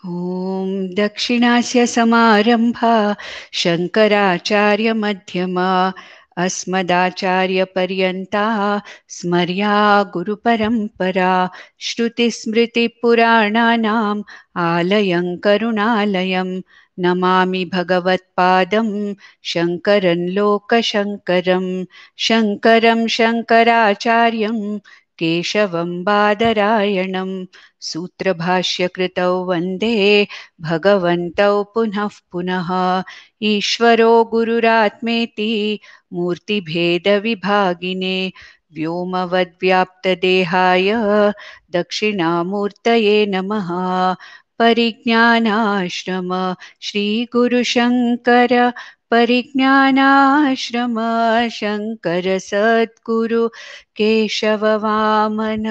ॐ दक्षिणास्य समारम्भा शङ्कराचार्यमध्यमा अस्मदाचार्यपर्यन्ता स्मर्या गुरुपरम्परा श्रुतिस्मृतिपुराणानाम् आलयं करुणालयं नमामि भगवत्पादं शङ्करं लोकशङ्करं शङ्करं शङ्कराचार्यं केशवं बादरायणं सूत्रभाष्यकृतौ वन्दे भगवन्तौ पुनः पुनः ईश्वरो गुरुरात्मेति मूर्तिभेदविभागिने व्योमवद्व्याप्तदेहाय दक्षिणामूर्तये नमः। परिज्ञानाश्रम श्रीगुरुशङ्कर परिज्ञानाश्रम शङ्कर सद्गुरु केशव वामन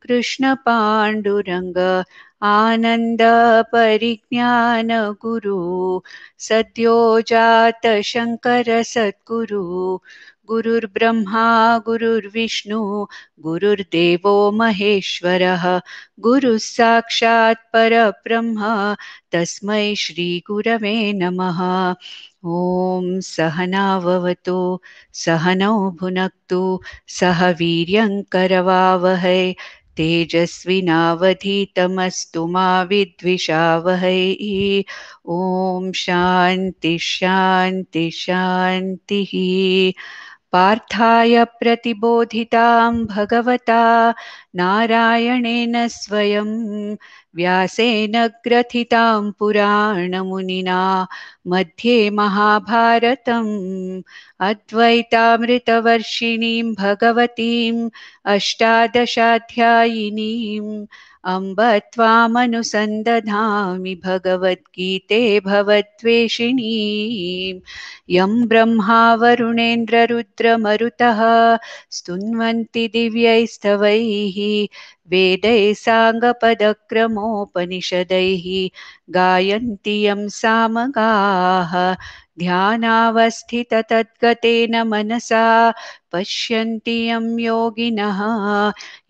कृष्ण पाण्डुरङ्ग आनन्द परिज्ञान गुरु सद्यो जात शङ्कर सद्गुरु गुरुर्ब्रह्मा गुरुर्विष्णु गुरुर्देवो महेश्वरः गुरुः साक्षात् परब्रह्म तस्मै श्रीगुरवे नमः। ॐ सहना भवतु सहनौ भुनक्तु सह वीर्यङ्करवावहै तेजस्विनावधीतमस्तु मा विद्विषावहै। ॐ शान्ति शान्ति शान्तिः। पार्थाय प्रतिबोधितां भगवता नारायणेन स्वयं व्यासेन ग्रथितां पुराणमुनिना मध्ये महाभारतम् अद्वैतामृतवर्षिणीं भगवतीम् अष्टादशाध्यायिनीम् अम्ब त्वामनुसन्दधामि भगवद्गीते भवद्वेषिणीम् यं ब्रह्मा वरुणेन्द्ररुद्रमरुतः स्तुन्वन्ति दिव्यैस्तवैः वेदैः साङ्गपदक्रमोपनिषदैः गायन्ति यं सामगाः ध्यानावस्थिततद्गतेन मनसा पश्यन्ति यं योगिनः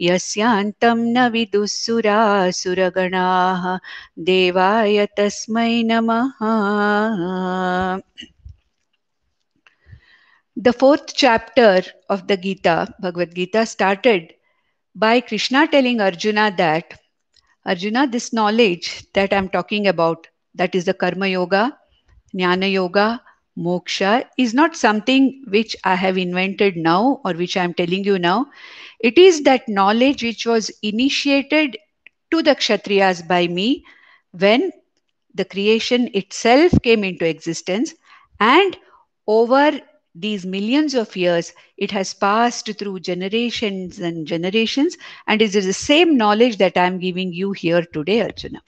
यस्यान्तं न विदुःसुरासुरगणाः देवाय तस्मै नमः। The fourth chapter of the Gita, Bhagavad Gita, started by Krishna telling Arjuna that, Arjuna, this knowledge that I'm talking about, that is the Karma Yoga, Jnana Yoga, Moksha, is not something which I have invented now or which I am telling you now. It is that knowledge which was initiated to the Kshatriyas by me when the creation itself came into existence, and over these millions of years, it has passed through generations and generations, and it is the same knowledge that I am giving you here today, Arjuna.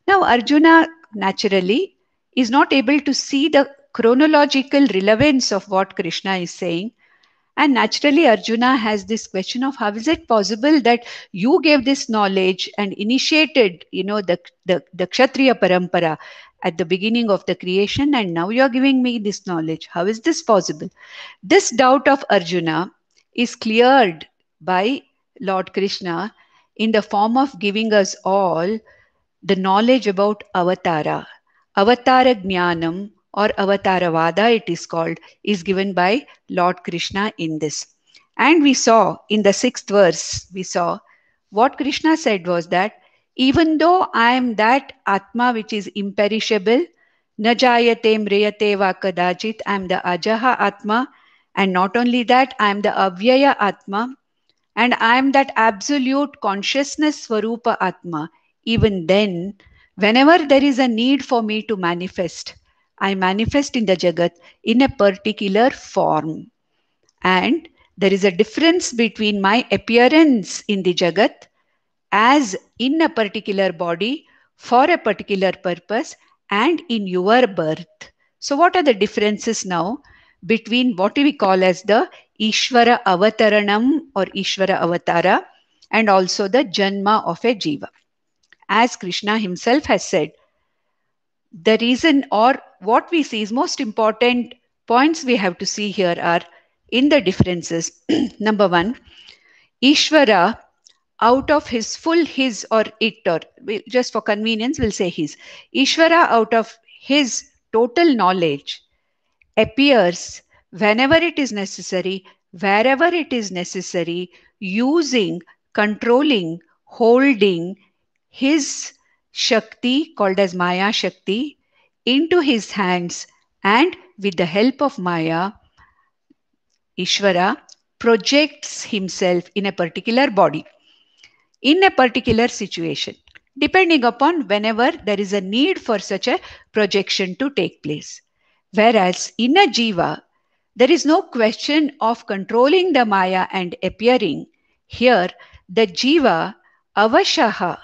Now, Arjuna naturally is not able to see the chronological relevance of what Krishna is saying. And naturally, Arjuna has this question of how is it possible that you gave this knowledge and initiated, the Kshatriya Parampara at the beginning of the creation, and now you are giving me this knowledge. How is this possible? This doubt of Arjuna is cleared by Lord Krishna in the form of giving us all the knowledge about Avatara. Avatara Jnanam, or Avataravada it is called, is given by Lord Krishna in this. And we saw in the 6th verse, we saw what Krishna said was that even though I am that Atma which is imperishable, na jayate mriyate va kadachit, I am the Ajaha Atma, and not only that, I am the Avyaya Atma, and I am that absolute consciousness Swarupa Atma. Even then, whenever there is a need for me to manifest, I manifest in the Jagat in a particular form. And there is a difference between my appearance in the Jagat as in a particular body for a particular purpose and in your birth. So what are the differences now between what we call as the Ishvara Avataranam or Ishvara Avatara and also the Janma of a Jiva? As Krishna himself has said, the reason or what we see is most important points we have to see here are in the differences. Number one, Ishvara out of his full his or it, or just for convenience we'll say his, Ishvara out of his total knowledge appears whenever it is necessary, wherever it is necessary, using, controlling, holding his Shakti, called as Maya Shakti, into his hands, and with the help of Maya, Ishvara projects himself in a particular body, in a particular situation, depending upon whenever there is a need for such a projection to take place. Whereas in a jiva, there is no question of controlling the Maya and appearing. Here, the jiva, avashaha,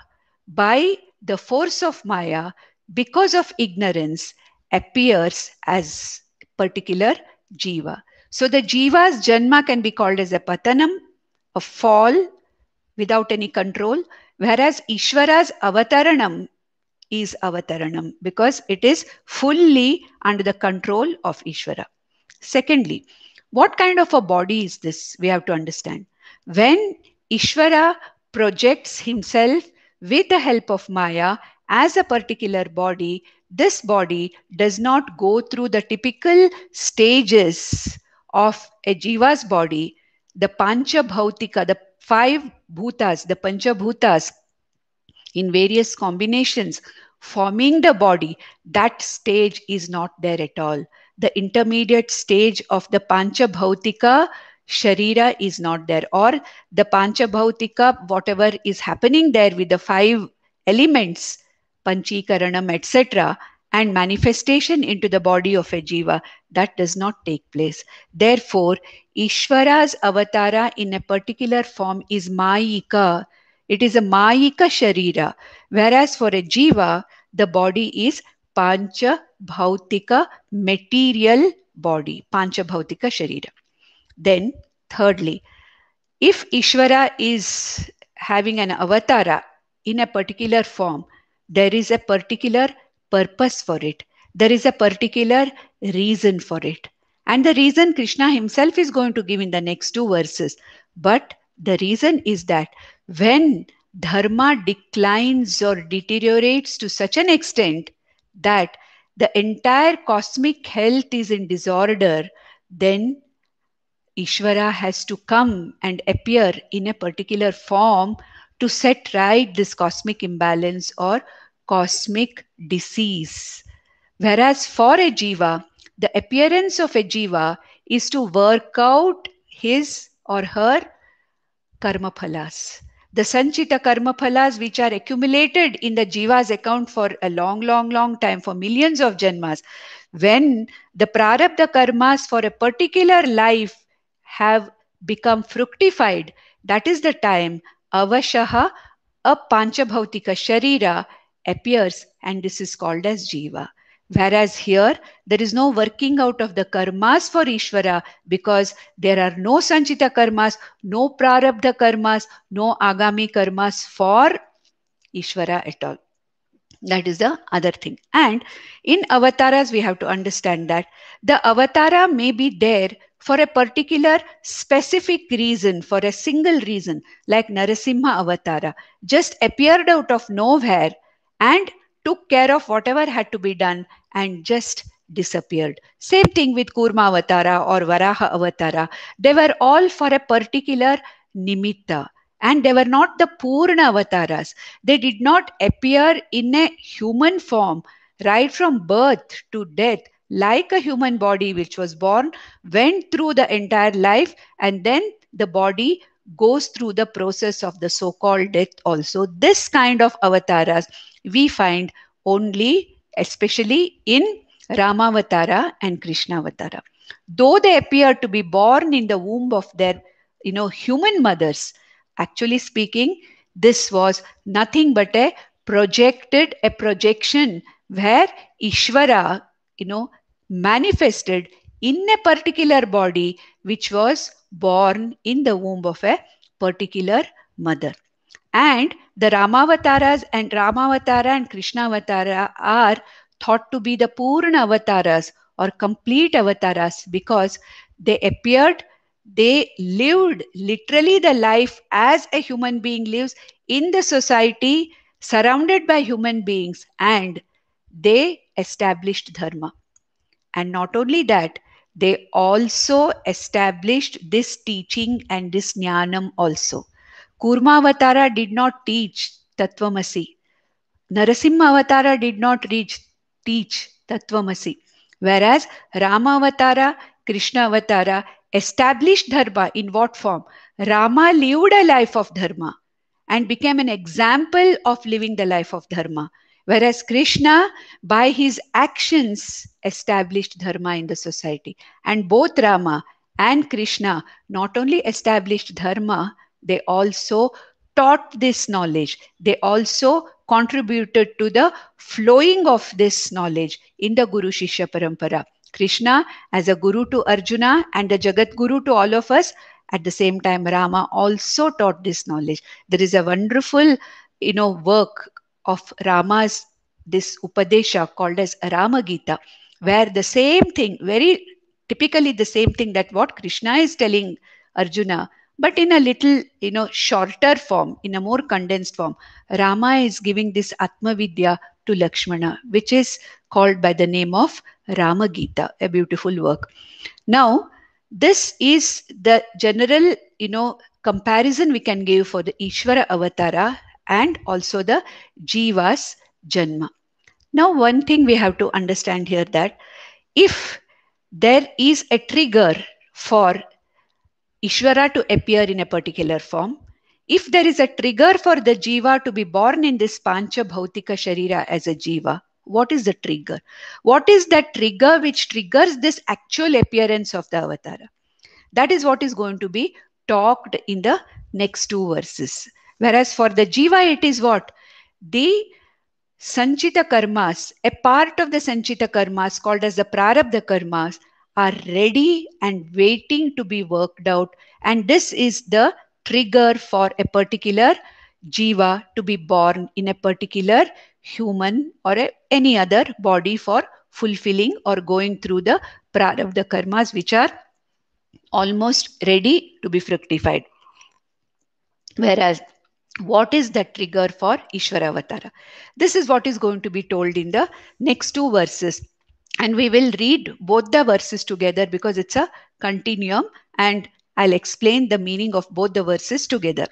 by the force of Maya, because of ignorance, appears as particular jiva. So the jiva's janma can be called as a patanam, a fall without any control, whereas Ishvara's avataranam is avataranam because it is fully under the control of Ishvara. Secondly, what kind of a body is this? We have to understand. When Ishvara projects himself with the help of Maya as a particular body, this body does not go through the typical stages of a jiva's body, the pancha bhautika, the five bhutas, the pancha bhutas in various combinations forming the body. That stage is not there at all. The intermediate stage of the pancha bhautika sharira is not there, or the pancha bhautika, whatever is happening there with the five elements, panchikaranam, etc., and manifestation into the body of a jiva, that does not take place. Therefore, Ishvara's avatara in a particular form is mayika. It is a mayika sharira, whereas for a jiva, the body is pancha bhautika material body, pancha bhautika sharira. Then, thirdly, if Ishvara is having an avatara in a particular form, there is a particular purpose for it. There is a particular reason for it. And the reason Krishna himself is going to give in the next two verses. But the reason is that when dharma declines or deteriorates to such an extent that the entire cosmic health is in disorder, then Ishvara has to come and appear in a particular form to set right this cosmic imbalance or cosmic disease. Whereas for a jiva, the appearance of a jiva is to work out his or her karma phalas. The sanchita karma phalas which are accumulated in the jiva's account for a long time, for millions of janmas. When the prarabdha karmas for a particular life have become fructified, that is the time avashaha, a panchabhautika sharira appears, and this is called as jiva. Whereas here, there is no working out of the karmas for Ishvara because there are no sanchita karmas, no prarabdha karmas, no agami karmas for Ishvara at all. That is the other thing. And in avatars, we have to understand that the avatara may be there for a particular specific reason, for a single reason, like Narasimha avatara, just appeared out of nowhere and took care of whatever had to be done and just disappeared. Same thing with Kurma avatara or Varaha avatara. They were all for a particular nimitta. And they were not the Purna avataras. They did not appear in a human form right from birth to death, like a human body which was born, went through the entire life, and then the body goes through the process of the so-called death also. This kind of avatars we find only, especially in Ramavatara and Krishnavatara. Though they appear to be born in the womb of their human mothers, actually speaking, this was nothing but a projection where Ishvara, manifested in a particular body which was born in the womb of a particular mother. And the Ramavatara and Krishnavatara are thought to be the Purna avatars or complete avatars because they appeared They lived literally the life as a human being lives in the society surrounded by human beings, and they established dharma. And not only that, they also established this teaching and this jnanam also. Kurmavatara did not teach Tattvamasi. Narasimha Avatara did not teach Tattvamasi. Whereas Rama Avatara, Krishna Avatara established dharma in what form? Rama lived a life of dharma and became an example of living the life of dharma. Whereas Krishna, by his actions, established dharma in the society. And both Rama and Krishna not only established dharma, they also taught this knowledge. They also contributed to the flowing of this knowledge in the Guru Shishya Parampara. Krishna as a guru to Arjuna and a Jagat Guru to all of us. At the same time, Rama also taught this knowledge. There is a wonderful, work of Rama's, this Upadesha called as Rama Gita, where the same thing, very typically the same thing that what Krishna is telling Arjuna, but in a little, shorter form, in a more condensed form. Rama is giving this Atma Vidya to Lakshmana, which is called by the name of Rama Gita, a beautiful work. Now, this is the general, comparison we can give for the Ishvara Avatara and also the Jiva's Janma. Now, one thing we have to understand here, that if there is a trigger for Ishvara to appear in a particular form, if there is a trigger for the Jiva to be born in this Pancha Bhautika Sharira as a Jiva, what is the trigger? What is that trigger which triggers this actual appearance of the Avatara? That is what is going to be talked in the next two verses. Whereas for the Jiva, it is what? The Sanchita karmas, a part of the Sanchita karmas called as the Prarabdha karmas, are ready and waiting to be worked out. And this is the trigger for a particular Jiva to be born in a particular human or any other body for fulfilling or going through the Prarabdha karmas, which are almost ready to be fructified. Whereas, what is the trigger for Ishvara Avatara? This is what is going to be told in the next two verses. And we will read both the verses together because it's a continuum, and I'll explain the meaning of both the verses together.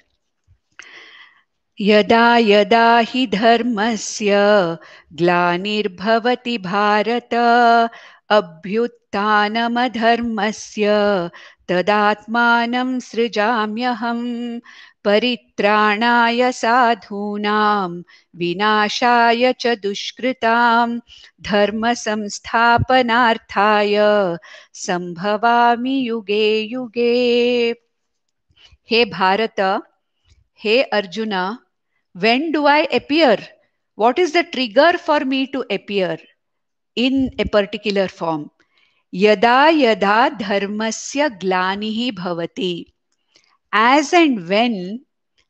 Yada yada hi dharmasya glanirbhavati bharata abhyuttanamadharmasya tadatmanam srijamyaham परित्राणाय साधूनां विनाशाय च दुष्कृतां धर्म संस्थापनार्थाय संभवामि युगे युगे. हे भारत, हे Arjuna, when do I appear? What is the trigger for me to appear in a particular form? Yada yada dharmasya glanihi bhavati. As and when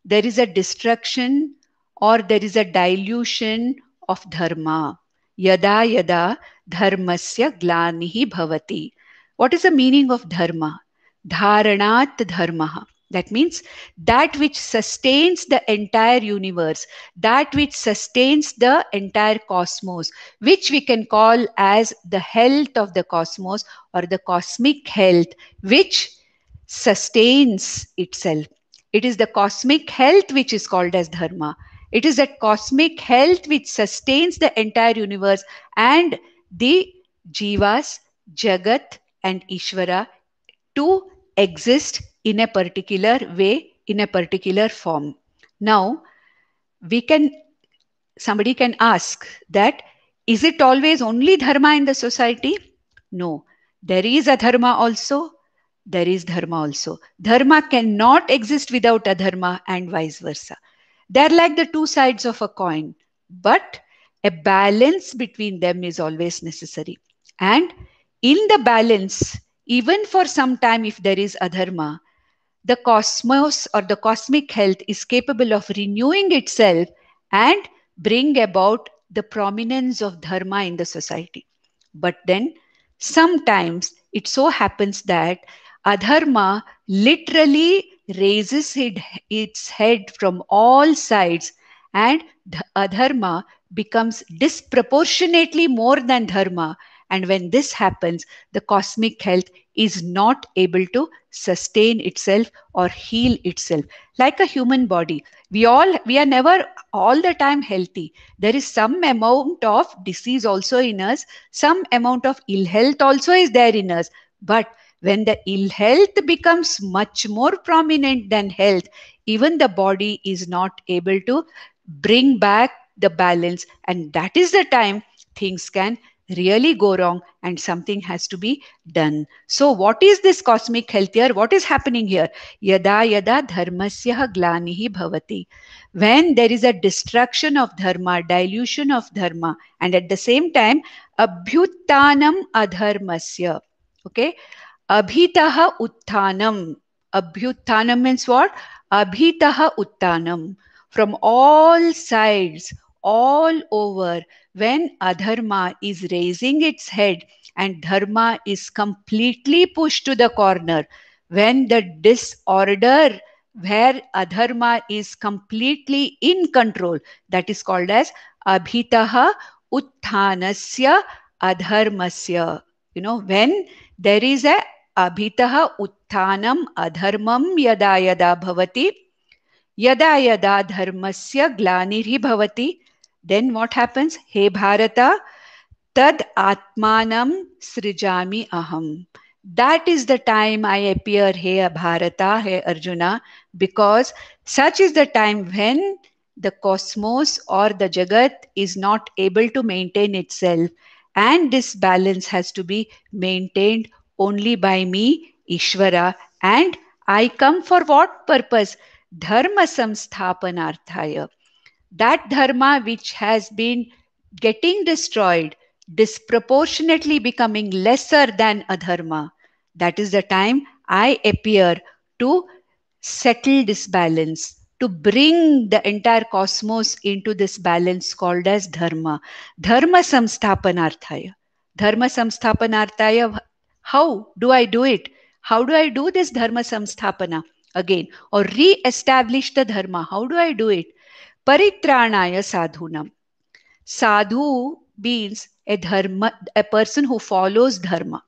there is a destruction or there is a dilution of dharma. Yada yada dharmasya glanihi bhavati. What is the meaning of dharma? Dharanat dharmaha. That means that which sustains the entire universe, that which sustains the entire cosmos, which we can call as the health of the cosmos or the cosmic health, which sustains itself. It is the cosmic health which is called as dharma. It is that cosmic health which sustains the entire universe and the jivas, jagat and Ishvara to exist in a particular way, in a particular form. Now, somebody can ask that, is it always only dharma in the society? No, there is a dharma also. There is dharma also. Dharma cannot exist without adharma and vice versa. They are like the two sides of a coin, but a balance between them is always necessary. And in the balance, even for some time, if there is adharma, the cosmos or the cosmic health is capable of renewing itself and bring about the prominence of dharma in the society. But then sometimes it so happens that adharma literally raises its head from all sides, and adharma becomes disproportionately more than dharma. And when this happens, the cosmic health is not able to sustain itself or heal itself. Like a human body, we are never all the time healthy. There is some amount of disease also in us, some amount of ill health also is there in us. But when the ill health becomes much more prominent than health, even the body is not able to bring back the balance. And that is the time things can really go wrong and something has to be done. So, what is this cosmic health here? What is happening here? Yada yada dharmasya glanihi bhavati. When there is a destruction of dharma, dilution of dharma, and at the same time, abhyuttanam adharmasya. Okay, Abhitaha Utthanam. Abhyuttanam means what? Abhitaha Utthanam. From all sides, all over, when adharma is raising its head and dharma is completely pushed to the corner, when the disorder where adharma is completely in control, that is called as Abhitaha Utthanasya Adharmasya. When there is a abhitaha utthanam adharmam yada yada bhavati, yada yada dharmasya glanirhi bhavati, then what happens? He Bharata, tad atmanam srijami aham. That is the time I appear, hey Bharata, hey Arjuna, because such is the time when the cosmos or the Jagat is not able to maintain itself, and this balance has to be maintained only by me, Ishvara, and I come for what purpose? Dharma samsthapanarthaya. That dharma which has been getting destroyed, disproportionately becoming lesser than adharma, that is the time I appear to settle this balance, to bring the entire cosmos into this balance called as dharma. Dharma samsthapanarthaya. Dharma samsthapanarthaya. How do I do it? How do I do this dharma samsthapana again, or re-establish the dharma? How do I do it? Paritranaya sadhunam. Sadhu means a person who follows dharma,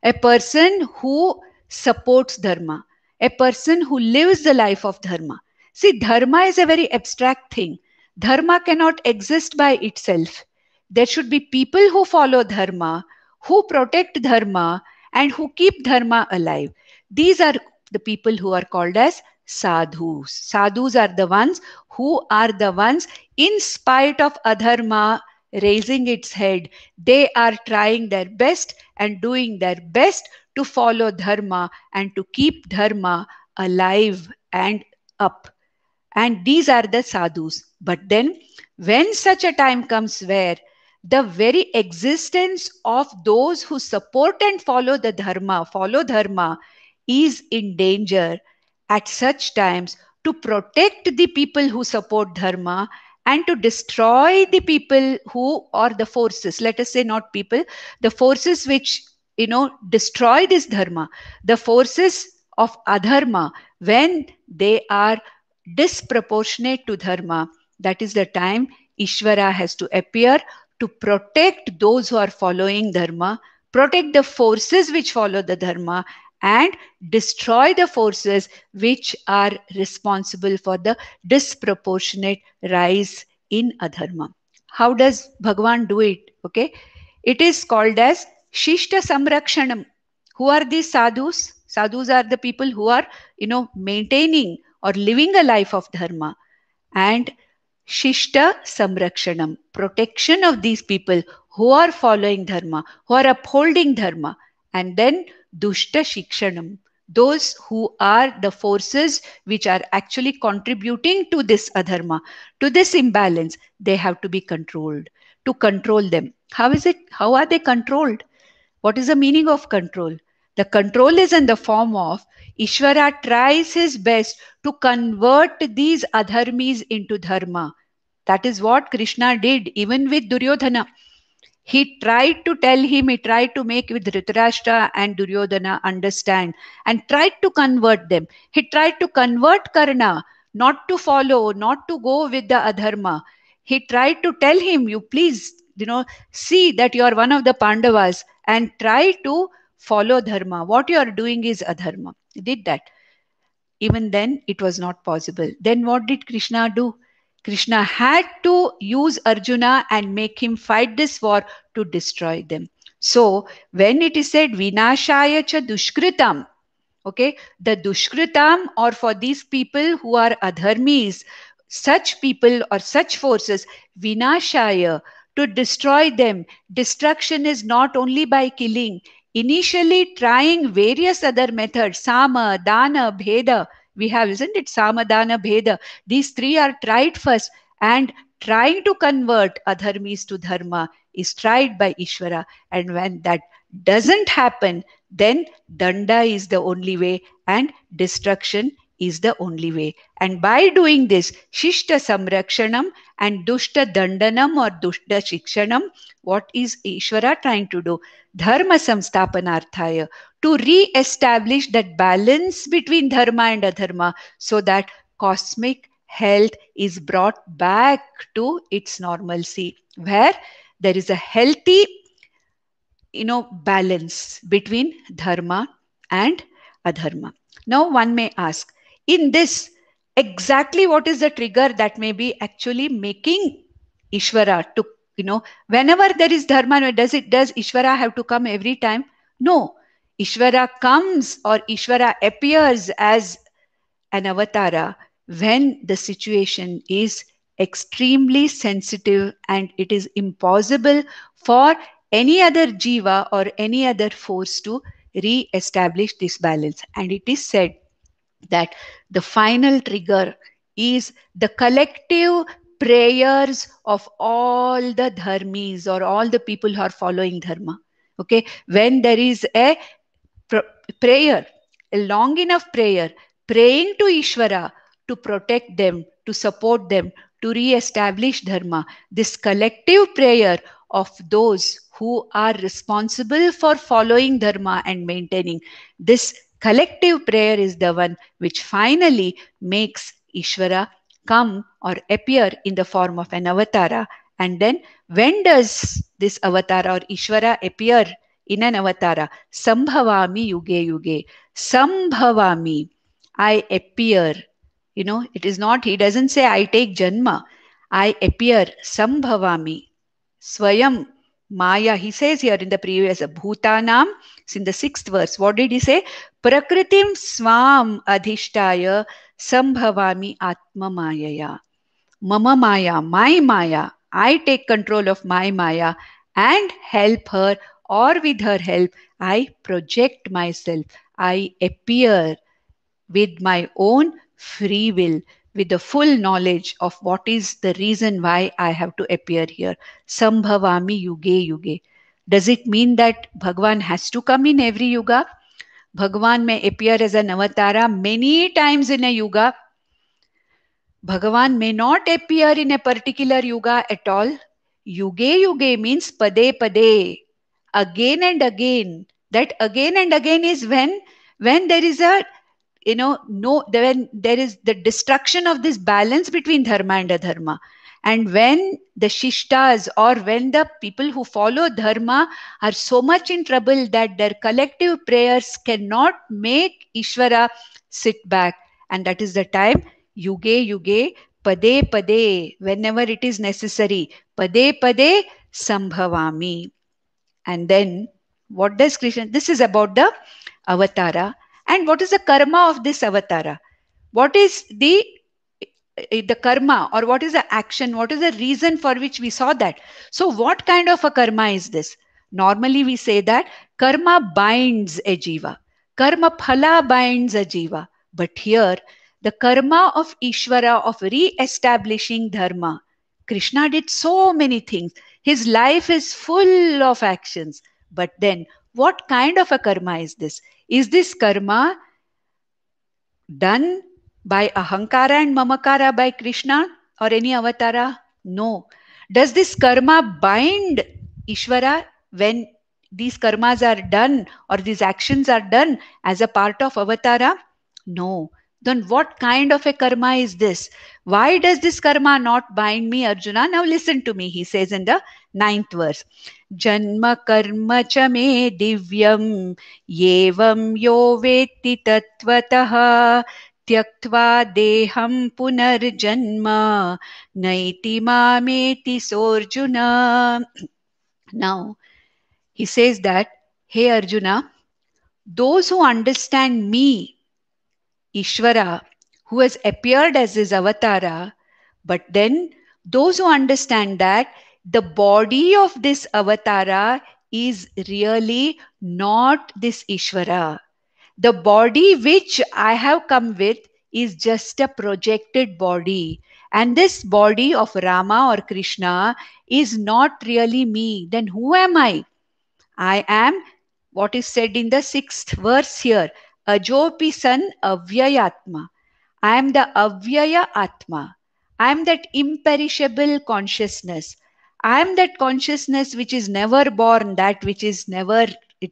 a person who supports dharma, a person who lives the life of dharma. See, dharma is a very abstract thing. Dharma cannot exist by itself. There should be people who follow dharma, who protect dharma, and who keep dharma alive. These are the people who are called as sadhus. Sadhus are the ones, in spite of adharma raising its head, they are trying their best and doing their best to follow dharma and to keep dharma alive and up. And these are the sadhus. But then, when such a time comes where the very existence of those who support and follow dharma, is in danger, at such times, to protect the people who support dharma and to destroy the people who, or the forces, let us say not people, the forces which destroy this dharma, the forces of adharma, when they are disproportionate to dharma, that is the time Ishvara has to appear to protect those who are following dharma, protect the forces which follow the dharma, and destroy the forces which are responsible for the disproportionate rise in adharma. How does Bhagwan do it? Okay, it is called as Shishta Samrakshanam. Who are these sadhus? Sadhus are the people who are, maintaining or living a life of dharma. And Shishta Samrakshanam, protection of these people who are following dharma, who are upholding dharma. And then Dushta Shikshanam, those who are the forces which are actually contributing to this adharma, to this imbalance, they have to be controlled. To control them. How is it? How are they controlled? What is the meaning of control? The control is in the form of Ishvara tries his best to convert these adharmis into dharma. That is what Krishna did even with Duryodhana. He tried to tell him, he tried to make with Dhritarashtra and Duryodhana understand and tried to convert them. He tried to convert Karna not to follow, not to go with the adharma. He tried to tell him, you please, see that you are one of the Pandavas and try to follow dharma. What you are doing is adharma. He did that. Even then, it was not possible. Then what did Krishna do? Krishna had to use Arjuna and make him fight this war to destroy them. So, when it is said, Vinashaya cha dushkritam, okay, the dushkritam, or for these people who are adharmis, such people or such forces, Vinashaya, to destroy them. Destruction is not only by killing. Initially trying various other methods, Sama, Dana, Bheda, we have, isn't it? Sama, Dana, Bheda. These three are tried first, and trying to convert adharmis to dharma is tried by Ishvara. And when that doesn't happen, then danda is the only way and destruction is the only way. And by doing this, shishta samrakshanam and dushta dandanam or dushta shikshanam, what is Ishvara trying to do? Dharma samstapanarthaya, to re-establish that balance between dharma and adharma so that cosmic health is brought back to its normalcy, where there is a healthy balance between dharma and adharma. Now one may ask, in this, exactly what is the trigger that may be actually making Ishvara to, whenever there is dharma, does Ishvara have to come every time? No. Ishvara comes, or Ishvara appears as an avatara when the situation is extremely sensitive and it is impossible for any other jiva or any other force to re-establish this balance. And it is said that the final trigger is the collective prayers of all the dharmis or all the people who are following dharma. Okay, when there is a prayer, a long enough prayer, praying to Ishvara to protect them, to support them, to re-establish dharma, this collective prayer of those who are responsible for following dharma and maintaining this collective prayer is the one which finally makes Ishvara come or appear in the form of an avatara. And then when does this avatara or Ishvara appear in an avatara? Sambhavami yuge yuge. Sambhavami, I appear. It is not, he doesn't say I take janma. I appear. Sambhavami. Swayam Maya. He says here in the previous Bhutanam, it's in the 6th verse. What did he say? Prakritim swam adhishtaya sambhavami atma mayaya. Mama Maya, my Maya. I take control of my Maya and help her, or with her help, I project myself. I appear with my own free will, with the full knowledge of what is the reason why I have to appear here. Sambhavami yuge yuge. Does it mean that Bhagwan has to come in every yuga? Bhagwan may appear as an avatara many times in a yuga. Bhagavan may not appear in a particular yuga at all. Yuge yuge means pade pade. Again and again. That again and again is when there is a, when there is the destruction of this balance between dharma and adharma. And when the shishtas, or when the people who follow dharma are so much in trouble that their collective prayers cannot make Ishvara sit back. And that is the time yuge yuge pade pade, whenever it is necessary, pade pade sambhavami. And then what does Krishna, this is about the avatara. And what is the karma of this avatara? What is the karma, or what is the action? What is the reason for which we saw that? So what kind of a karma is this? Normally we say that karma binds a jiva. Karma phala binds a jiva. But here, the karma of Ishvara of re-establishing dharma. Krishna did so many things. His life is full of actions. But then, what kind of a karma is this? Is this karma done by ahankara and mamakara by Krishna or any avatara? No. Does this karma bind Ishvara, when these karmas are done or these actions are done as a part of avatara? No. Then what kind of a karma is this? Why does this karma not bind me, Arjuna? Now listen to me, he says in the 9th verse. Janma karma cha me divyam yevam yo veti tatvatah tyaktva deham punarjanma naiti mameti sorjuna. Now, he says that, hey Arjuna, those who understand me, Ishvara, who has appeared as his avatara, but then those who understand that the body of this avatara is really not this Ishvara. The body which I have come with is just a projected body. And this body of Rama or Krishna is not really me. Then who am I? I am what is said in the 6th verse here. Ajopi san avyayatma. I am the avyaya atma. I am that imperishable consciousness. I am that consciousness which is never born, that which is never,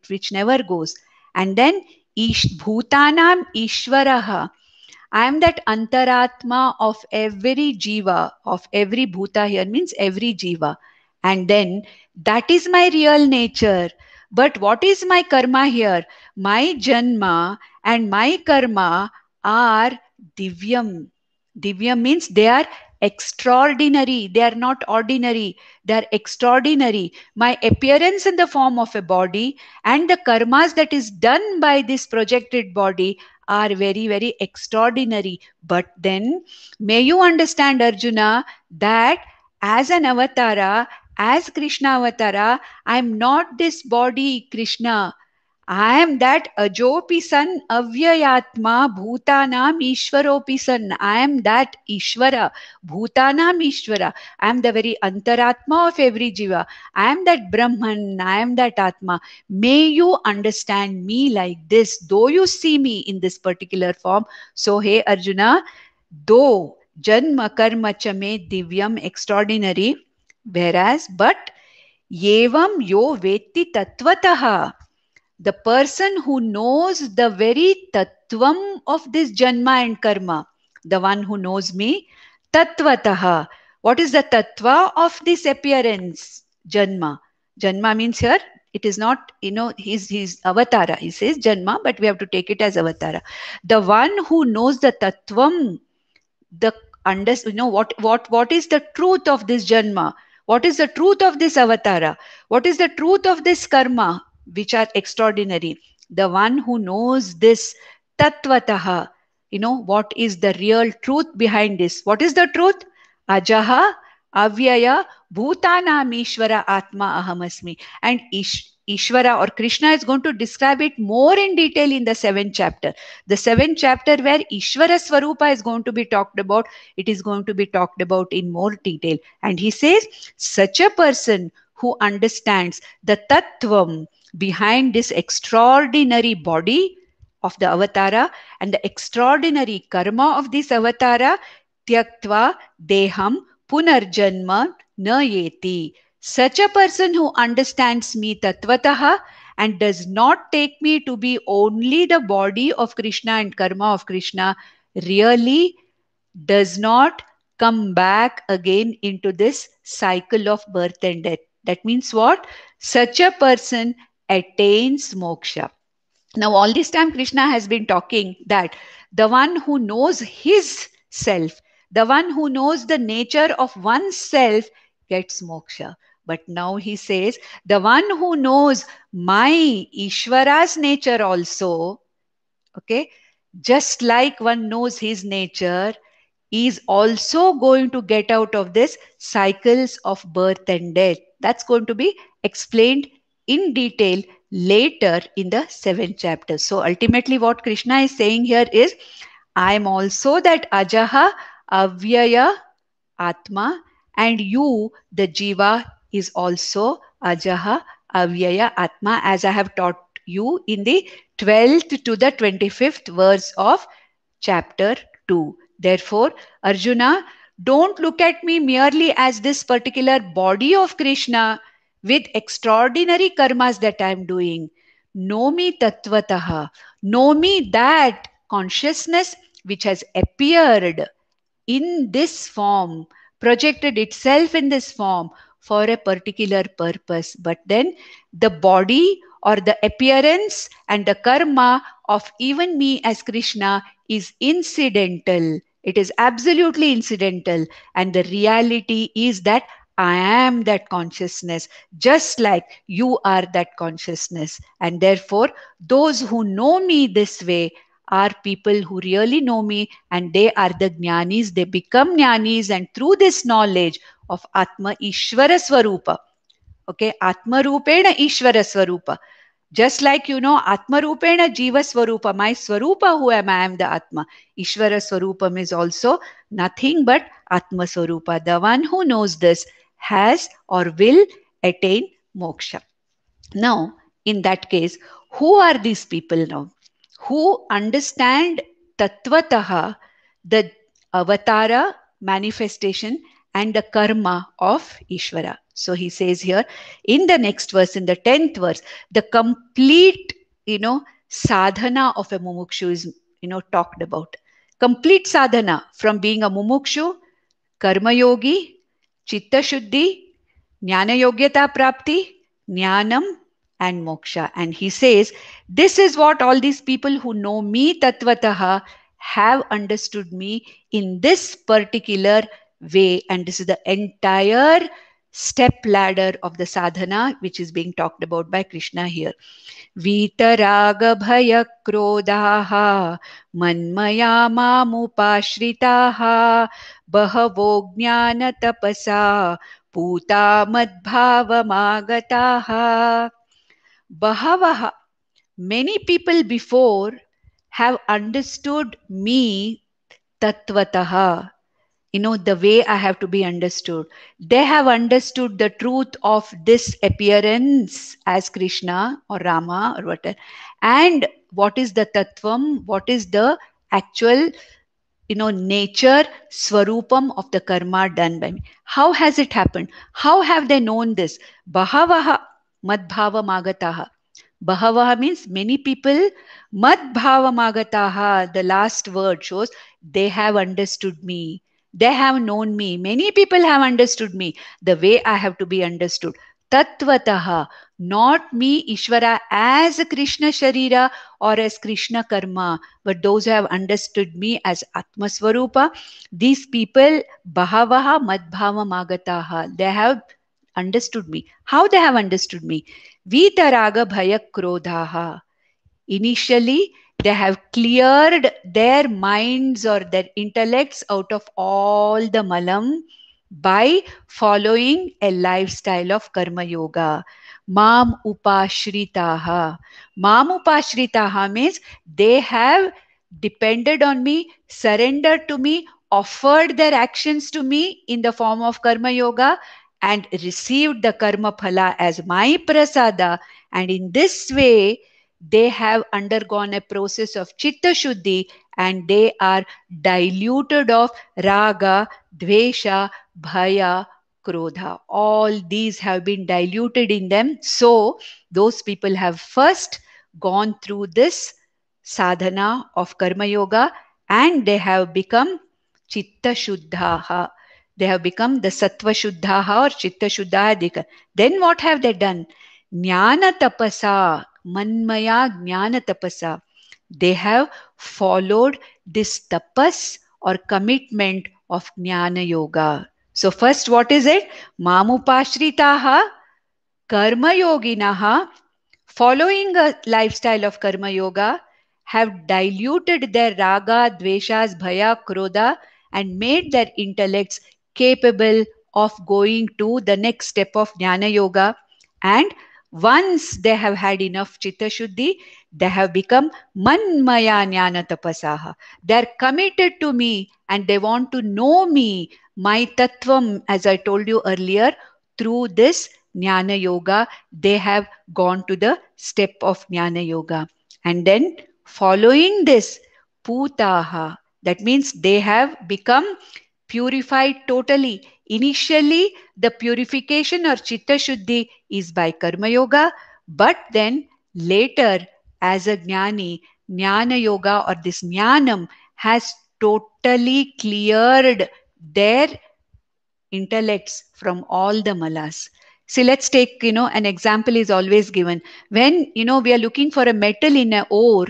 which never goes. And then bhutanam ishvaraha. I am that antaratma of every jiva, of every bhuta here means every jiva. And then that is my real nature. But what is my karma here? My janma and my karma are divyam. Divyam means they are extraordinary. They are not ordinary. They are extraordinary. My appearance in the form of a body and the karmas that is done by this projected body are very, very extraordinary. But then, may you understand, Arjuna, that as an avatara, as Krishna avatara, I am not this body, Krishna. I am that Ajopi San Avyayatma Bhutanam Ishwaropi San. I am that Ishvara, Bhutanam Ishvara. I am the very Antaratma of every Jiva. I am that Brahman. I am that Atma. May you understand me like this, though you see me in this particular form. So, hey Arjuna, though Janma Karma Chame Divyam extraordinary, whereas, but Yevam Yo Veti Tatvataha. The person who knows the very tattvam of this janma and karma, the one who knows me, tattvataha. What is the tattva of this appearance? Janma. Janma means here, it is not, his avatara. He says janma, but we have to take it as avatara. The one who knows the tattvam, the what is the truth of this janma? What is the truth of this avatara? What is the truth of this karma, which are extraordinary? The one who knows this tattvataha, what is the real truth behind this? What is the truth? Ajaha, avyaya, bhutanam ishvara atma ahamasmi. And Ishvara or Krishna is going to describe it more in detail in the 7th chapter. The 7th chapter where Ishvara Swarupa is going to be talked about, it is going to be talked about in more detail. And he says, such a person who understands the tattvam behind this extraordinary body of the avatara and the extraordinary karma of this avatara, tyaktva deham punarjanma na yeti. Such a person who understands me tattvataha and does not take me to be only the body of Krishna and karma of Krishna really does not come back again into this cycle of birth and death. That means what? Such a person attains moksha. Now, all this time, Krishna has been talking that the one who knows his self, the one who knows the nature of oneself gets moksha. But now he says, the one who knows my Ishvara's nature also, okay, just like one knows his nature, is also going to get out of this cycles of birth and death. That's going to be explained in detail later in the 7th chapter. So ultimately what Krishna is saying here is, I am also that Ajaha, Avyaya, Atma, and you, the Jiva, is also Ajaha, Avyaya, Atma, as I have taught you in the 12th to the 25th verse of chapter 2. Therefore, Arjuna, don't look at me merely as this particular body of Krishna, with extraordinary karmas that I am doing. Know me tattvataha. Know me that consciousness which has appeared in this form, projected itself in this form for a particular purpose. But then the body or the appearance and the karma of even me as Krishna is incidental. It is absolutely incidental. And the reality is that I am that consciousness, just like you are that consciousness. And therefore, those who know me this way are people who really know me, and they are the jnanis. They become jnanis, and through this knowledge of Atma Ishvara Swarupa, okay, Atma Rupena Ishvara Swarupa, just like Atma Rupena Jiva Swarupa, my Swarupa, who am I am the Atma. Ishvara Swarupam is also nothing but Atma Swarupa. The one who knows this has or will attain moksha. Now, in that case, who are these people now? Who understand tattvataha, the avatara, manifestation, and the karma of Ishvara. So he says here in the next verse, in the 10th verse, the complete, sadhana of a mumukshu is, talked about. Complete sadhana from being a mumukshu, karma yogi, chitta shuddhi, jnana yogyata prapti, jnanam, and moksha. And he says, this is what all these people who know me tattvataha have understood me in this particular way. And this is the entire step ladder of the sadhana which is being talked about by Krishna here. वीतरागभयक्रोधाः मन्मया मामुपाश्रिताः बहवो ज्ञानतपसा पूता मद्भावमागताः. Bahavaha, many people before have understood me tattvataha, the way I have to be understood. They have understood the truth of this appearance as Krishna or Rama or whatever. And what is the tattvam? What is the actual, nature, swarupam of the karma done by me? How has it happened? How have they known this? Bahavaha madbhava magataha. Bahavaha means many people. Madbhava magataha, the last word shows they have understood me. They have known me. Many people have understood me the way I have to be understood. Tattvataha, not me, Ishvara, as a Krishna Sharira or as Krishna Karma, but those who have understood me as Atma Swarupa. These people, Bahavaha Madbhava Magataha, they have understood me. How they have understood me? Vitaraga Bhaya Krodhaha. Initially, they have cleared their minds or their intellects out of all the malam by following a lifestyle of karma yoga. Mam upashritaha. Mam upashritaha means they have depended on me, surrendered to me, offered their actions to me in the form of karma yoga, and received the karma phala as my prasada. And in this way, they have undergone a process of chitta shuddhi, and they are diluted of raga, dvesha, bhaya, krodha. All these have been diluted in them. So those people have first gone through this sadhana of karma yoga, and they have become chitta shuddhaha. They have become the sattva shuddhaha or chitta shuddhaha. Then what have they done? Jnana tapasa, manmaya jnana tapasa. They have followed this tapas or commitment of jnana yoga. So first, what is it? Mamupashritaha karma yoginaha, following a lifestyle of karma yoga, have diluted their raga, dveshas, bhaya, krodha, and made their intellects capable of going to the next step of jnana yoga. And once they have had enough chitta shuddhi, they have become manmaya jnana tapasaha. They are committed to me and they want to know me, my tattvam, as I told you earlier, through this jnana yoga. They have gone to the step of jnana yoga. And then following this, putaha, that means they have become purified totally Initially, the purification or Chitta Shuddhi is by Karma Yoga, but then later, as a Jnani, Jnana Yoga or this Jnanam has totally cleared their intellects from all the malas. See, let's take, an example is always given. When, we are looking for a metal in an ore,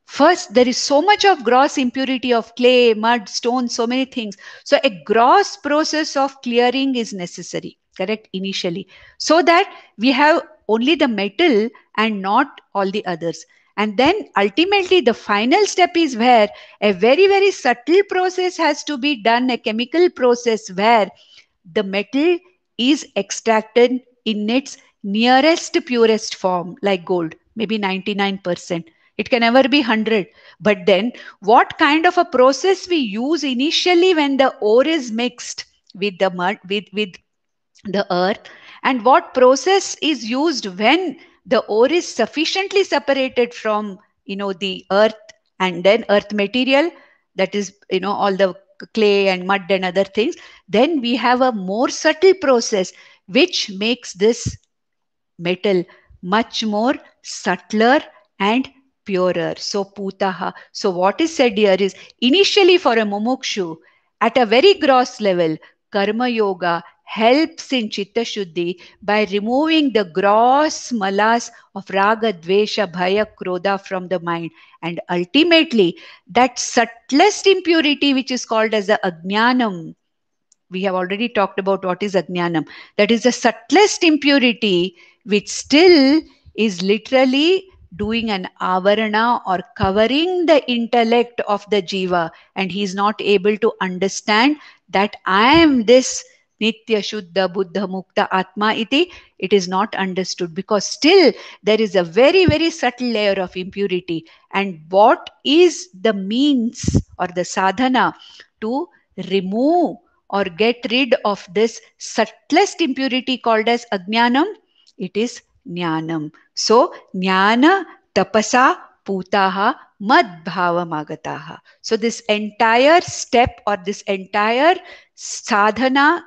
first there is so much of gross impurity of clay, mud, stone, so many things. So a gross process of clearing is necessary, correct, initially, so that we have only the metal and not all the others. And then ultimately the final step is where a very, very subtle process has to be done, a chemical process where the metal is extracted in its nearest purest form, like gold, maybe 99%. It can never be 100. But then what kind of a process we use initially when the ore is mixed with the mud, with the earth, and what process is used when the ore is sufficiently separated from the earth, and then earth material, that is all the clay and mud and other things, then we have a more subtle process which makes this metal much more subtler and purer. So putaha. So what is said here is, initially for a mumukshu at a very gross level, karma yoga helps in chitta shuddhi by removing the gross malas of raga, dvesha, bhaya, krodha from the mind. And ultimately, that subtlest impurity which is called as the ajnanam, we have already talked about what is ajnanam. That is the subtlest impurity which still is literally doing an avarana or covering the intellect of the jiva, and he is not able to understand that I am this nitya shuddha buddha mukta atma iti. It is not understood because still there is a very, very subtle layer of impurity. And what is the means or the sadhana to remove or get rid of this subtlest impurity called as ajnanam? It is jnanam. So jnana tapasa putaha madbhavamagataha. So this entire step or this entire sadhana,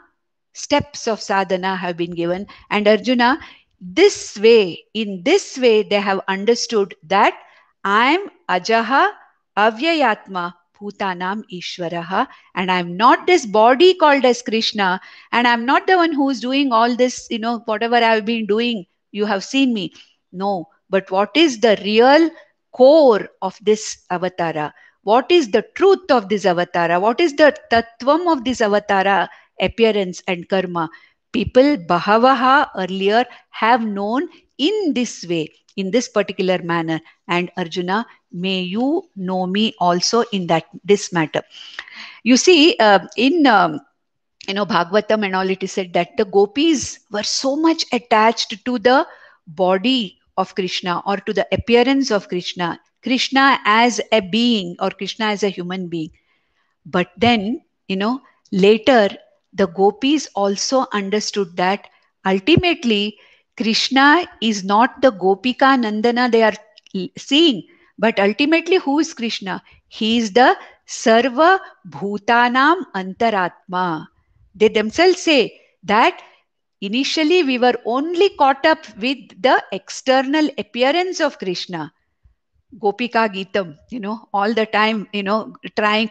steps of sadhana have been given. And Arjuna, in this way, they have understood that I am ajaha avyayatma bhutanam ishvaraha, and I'm not this body called as Krishna, and I'm not the one who's doing all this, whatever I've been doing, you have seen me. No, but what is the real core of this avatara? What is the truth of this avatara? What is the tattvam of this avatara, appearance and karma? People bahavaha earlier have known in this way, in this particular manner. And Arjuna, may you know me also in this matter. You see, in Bhagavatam and all, it is said that the gopis were so much attached to the body of Krishna or to the appearance of Krishna, Krishna as a being or Krishna as a human being. But then, later the gopis also understood that ultimately Krishna is not the Gopika Nandana they are seeing, but ultimately who is Krishna? He is the Sarva Bhutanam Antaratma. They themselves say that initially we were only caught up with the external appearance of Krishna. Gopika Geetam, all the time,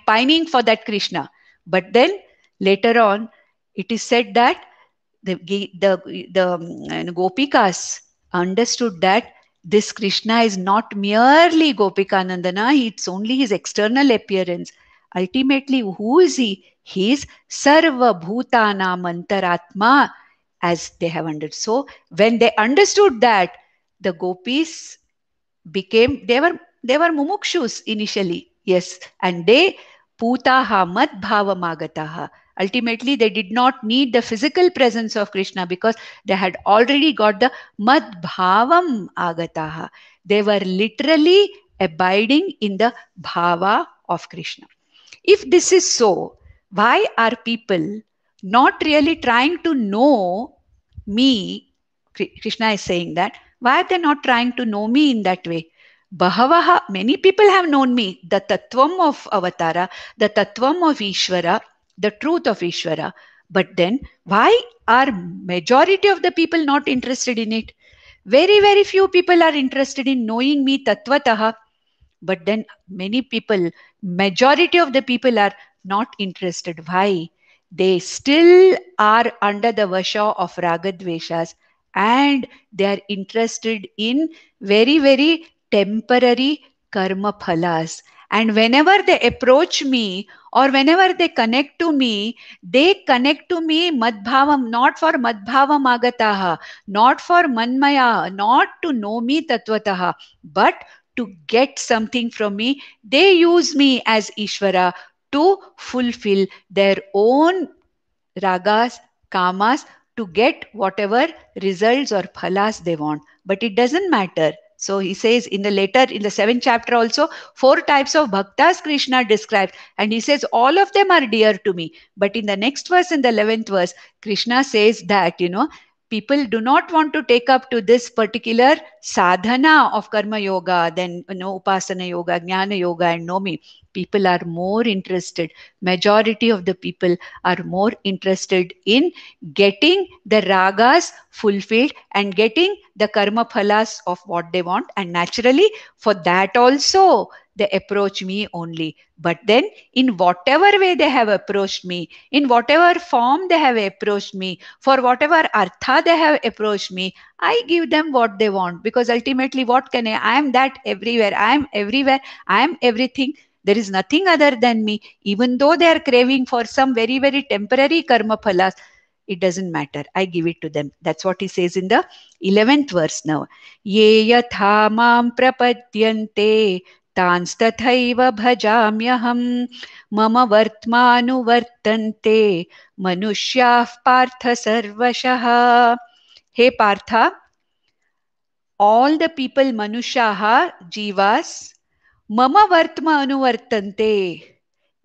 pining for that Krishna. But then later on, it is said that the Gopikas understood that this Krishna is not merely Gopika Nandana, it's only his external appearance. Ultimately, who is he? He is Sarva Bhutana Mantaratma, as they have understood. So, when they understood that, the gopis they were mumukshus initially, yes, and they putaha madbhavamagataha. Ultimately, they did not need the physical presence of Krishna because they had already got the madbhavam agataha. They were literally abiding in the bhava of Krishna. If this is so, why are people not really trying to know me? Krishna is saying that. Why are they not trying to know me in that way? Bahavaha, many people have known me, the tattvam of avatara, the tattvam of Ishvara, the truth of Ishvara. But then why are majority of the people not interested in it? Very, very few people are interested in knowing me tattvataha. But then many people, majority of the people are not interested. Why? They still are under the vasha of ragadveshas, and they are interested in very, very temporary karma phalas. And whenever they approach me or whenever they connect to me, they connect to me madbhavam, not for madbhavam agataha, not for manmaya, not to know me tattvataha, but to get something from me. They use me as Ishvara to fulfill their own ragas, kamas, to get whatever results or phalas they want. But it doesn't matter. So he says in the later, in the 7th chapter also, 4 types of bhaktas Krishna describes. And he says all of them are dear to me. But in the next verse, in the 11th verse, Krishna says that, people do not want to take up to this particular sadhana of karma yoga, then, upasana yoga, jnana yoga, and nomi. People are more interested. Majority of the people are more interested in getting the ragas fulfilled and getting the karma phalas of what they want. And naturally, for that also, they approach me only. But then, in whatever way they have approached me, in whatever form they have approached me, for whatever artha they have approached me, I give them what they want. Because ultimately, what can I am that everywhere. I am everywhere. I am everything. There is nothing other than me. Even though they are craving for some very, very temporary karma phalas, it doesn't matter. I give it to them. That's what he says in the 11th verse now. Ye yatha mam prapadyante tanstathaiva bhajamyaham mama vartmanu vartante manushyaः partha sarvashah. Hey Partha, all the people manushaha, jivas, mama vartma anuvartante.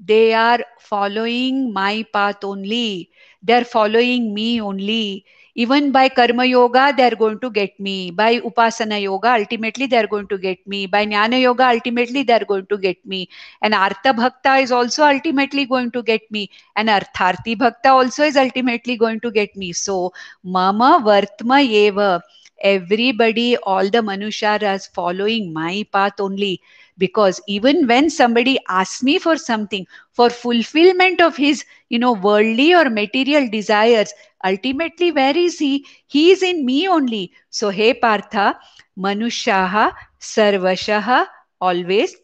They are following my path only. They are following me only. Even by karma yoga, they are going to get me. By upasana yoga, ultimately they are going to get me. By jnana yoga, ultimately they are going to get me. And artha bhakta is also ultimately going to get me. And artharthi bhakta also is ultimately going to get me. So, mama vartma eva. Everybody, all the manushya are following my path only. Because even when somebody asks me for something, for fulfillment of his, worldly or material desires, ultimately, where is he? He is in me only. So, hey Partha, Manushaha, Sarvashaha, always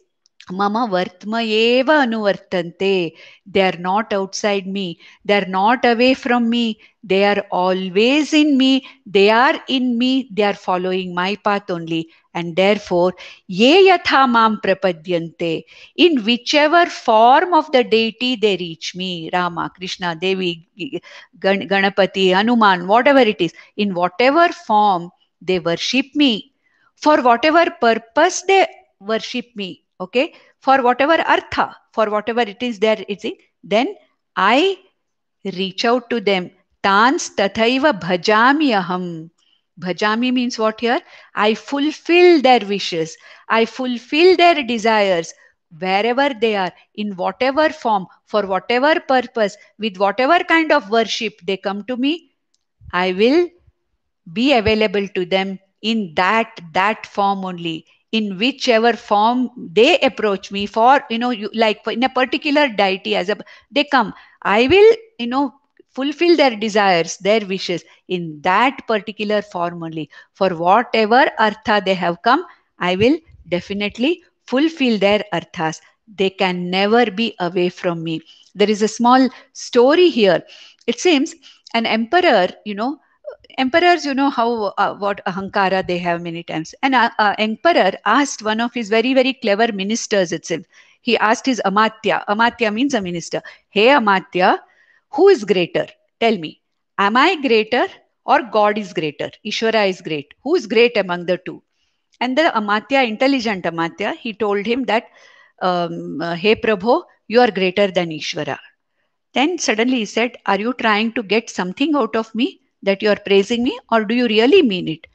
Mama Vartma eva anuvartante. They are not outside me. They are not away from me. They are always in me. They are in me. They are following my path only. And therefore, ye yatha mam prapadyante. In whichever form of the deity they reach me, Rama, Krishna, Devi, Ganapati, Hanuman, whatever it is, in whatever form they worship me, for whatever purpose they worship me, okay, for whatever artha, for whatever it is there, then I reach out to them. Tans tathaiva bhajami aham. Bhajami means what here? I fulfill their wishes. I fulfill their desires wherever they are, in whatever form, for whatever purpose, with whatever kind of worship they come to me, I will be available to them in that form only. In whichever form they approach me for, like in a particular deity, as a they come, I will, fulfill their desires, their wishes in that particular form only. For whatever artha they have come, I will definitely fulfill their arthas. They can never be away from me. There is a small story here. It seems an emperor, emperors, how what ahankara they have many times. And emperor asked one of his very, very clever ministers itself. He asked his amatya. Amatya means a minister. Hey Amatya, who is greater? Tell me, am I greater or God is greater? Ishvara is great. Who is great among the two? And the Amatya, intelligent Amatya, he told him that, hey Prabhu, you are greater than Ishvara. Then suddenly he said, are you trying to get something out of me that you are praising me, or do you really mean it?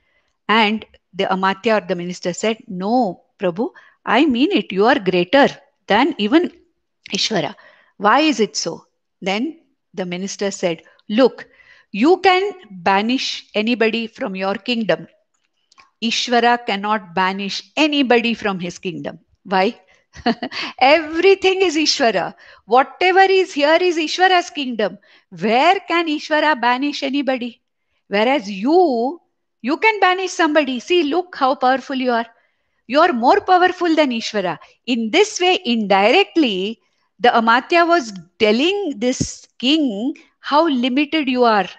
And the Amatya or the minister said, no, Prabhu, I mean it. You are greater than even Ishvara. Why is it so? Then the minister said, Look, you can banish anybody from your kingdom. Ishvara cannot banish anybody from his kingdom. Why? Everything is Ishvara. Whatever is here is Ishvara's kingdom. Where can Ishvara banish anybody? Whereas you can banish somebody. See, look how powerful you are. You are more powerful than Ishvara. In this way, indirectly, the Amatya was telling this king how limited you are.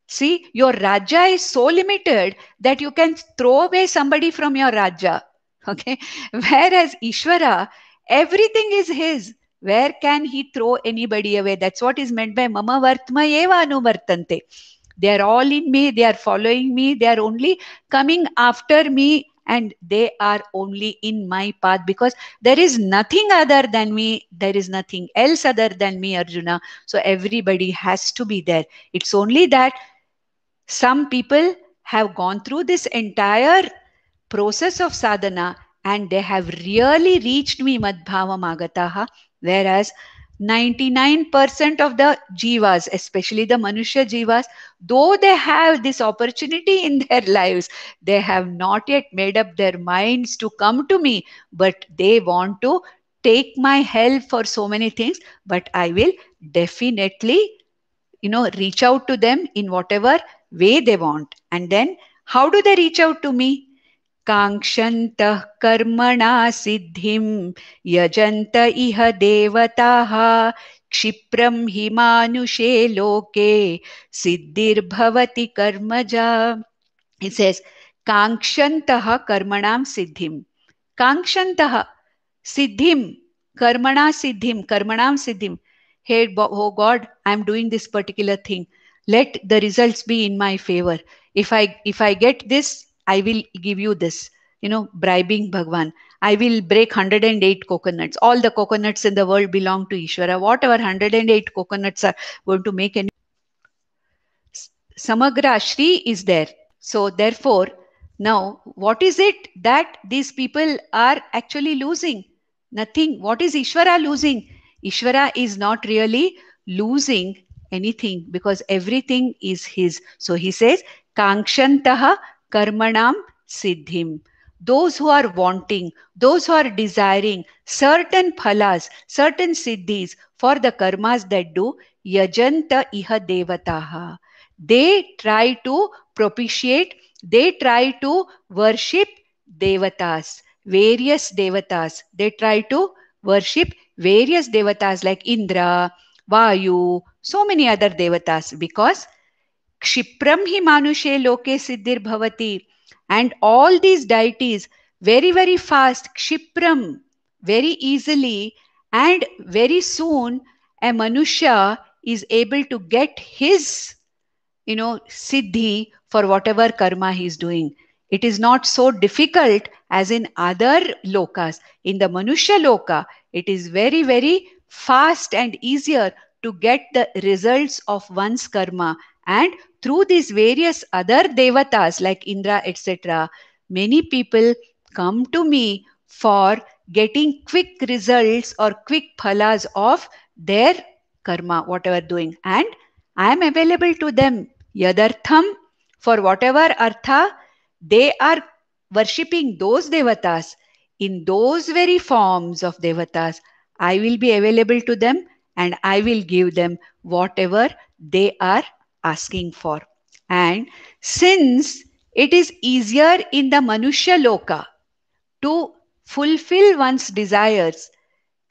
See, your Raja is so limited that you can throw away somebody from your Raja. Okay. Whereas Ishvara, everything is his. Where can he throw anybody away? That's what is meant by Mama Vartma Eva Anuvartante. They are all in me, they are following me, they are only coming after me, and they are only in my path because there is nothing other than me, there is nothing else other than me, Arjuna. So everybody has to be there. It's only that some people have gone through this entire process of sadhana and they have really reached me madbhavam agataha, whereas 99% of the jivas, especially the manushya jivas, though they have this opportunity in their lives, they have not yet made up their minds to come to me, but they want to take my help for so many things. But I will definitely reach out to them in whatever way they want. And then how do they reach out to me? काङ्क्षन्तः कर्मणा सिद्धिं यजन्त इह देवताः क्षिप्रं हि मानुषे लोके सिद्धिर्भवति कर्मजा. It says काङ्क्षन्तः कर्मणां सिद्धिं. काङ्क्षन्तः siddhim, karmana siddhim, karmanam siddhim. Hey, oh God, I am doing this particular thing. Let the results be in my favor. If I get this, I will give you this. Bribing Bhagwan. I will break 108 coconuts. All the coconuts in the world belong to Ishvara. Whatever 108 coconuts are going to make any. Samagra Shri is there. So therefore, now what is it that these people are actually losing? Nothing. What is Ishvara losing? Ishvara is not really losing anything because everything is his. So he says, Kankshantaha karmanam siddhim. Those who are wanting, those who are desiring certain phalas, certain siddhis for the karmas that do, yajanta iha devataha. They try to propitiate, they try to worship devatas, various devatas. They try to worship various devatas like Indra, Vayu, so many other devatas because Kshipram hi manushe loke siddhir bhavati. And all these deities very, very fast, Kshipram, very easily and very soon a Manusha is able to get his siddhi for whatever karma he is doing. It is not so difficult as in other lokas. In the Manushya loka, it is very, very fast and easier to get the results of one's karma. And through these various other devatas like Indra, etc., many people come to me for getting quick results or quick phalas of their karma, whatever doing. And I am available to them. Yadartham, for whatever artha, they are worshipping those devatas. In those very forms of devatas, I will be available to them and I will give them whatever they are asking for. And since it is easier in the Manushya Loka to fulfill one's desires,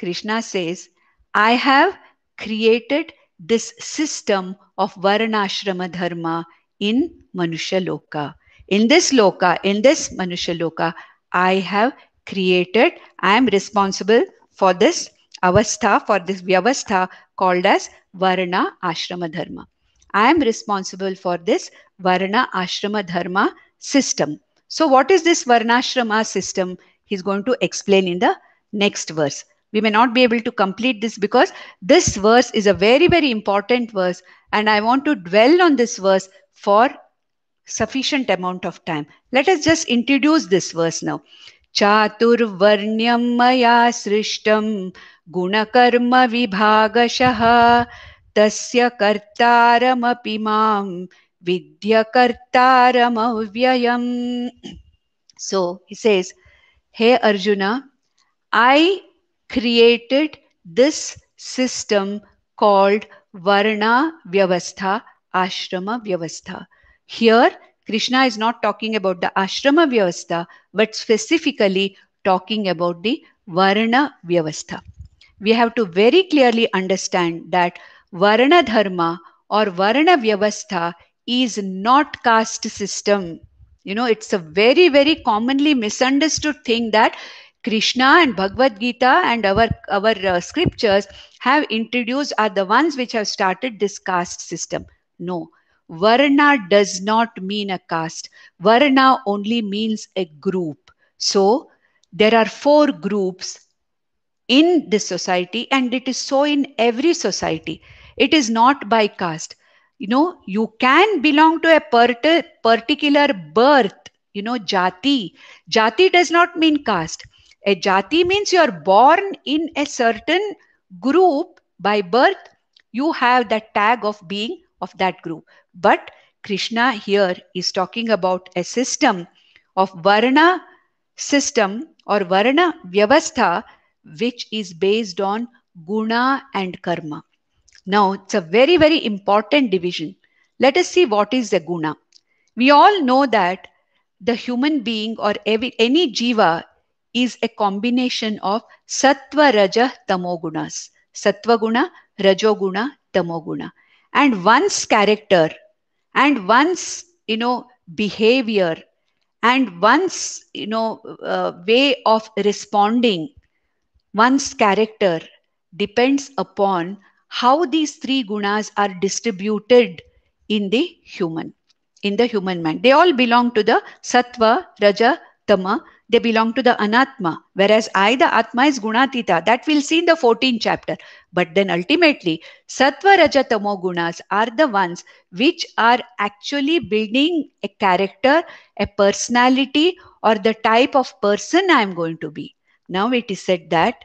Krishna says, I have created this system of Varnashrama Dharma in Manushya Loka. In this Loka, in this Manushya Loka, I have created, I am responsible for this avastha, for this vyavastha called as Varna Ashrama Dharma. I am responsible for this Varna Ashrama Dharma system. So what is this Varnashrama system? He's going to explain in the next verse. We may not be able to complete this because this verse is a very, very important verse and I want to dwell on this verse for sufficient amount of time. Let us just introduce this verse now. Chaturvarnyam maya srishtam gunakarma vibhagashaha tasya kartaramapi mam vidya kartaramavyayam. So he says, hey Arjuna, I created this system called Varna Vyavastha, Ashrama Vyavastha. Here, Krishna is not talking about the Ashrama Vyavastha, but specifically talking about the Varna Vyavastha. We have to very clearly understand that Varna Dharma or Varna Vyavastha is not caste system. You know, it's a very, very commonly misunderstood thing that Krishna and Bhagavad Gita and our scriptures have introduced are the ones which have started this caste system. No, Varna does not mean a caste. Varna only means a group. So there are four groups in this society, and it is so in every society. It is not by caste. You know, you can belong to a particular birth, you know, jati does not mean caste. A jati means you are born in a certain group by birth. You have that tag of being of that group. But Krishna here is talking about a system of varna system or varna vyavastha, which is based on guna and karma. Now, it's a very, very important division. Let us see what is the guna. We all know that the human being or any jiva is a combination of sattva, raja, tamo gunas. Sattva guna, rajo guna, tamo guna. And one's character and one's, behavior and one's, way of responding, one's character depends upon how these three gunas are distributed in the human mind. They all belong to the sattva, raja, tama. They belong to the anatma. Whereas I, the atma, is gunatita. That we'll see in the 14th chapter. But then ultimately, sattva, raja, tamo gunas are the ones which are actually building a character, a personality, or the type of person I am going to be. Now it is said that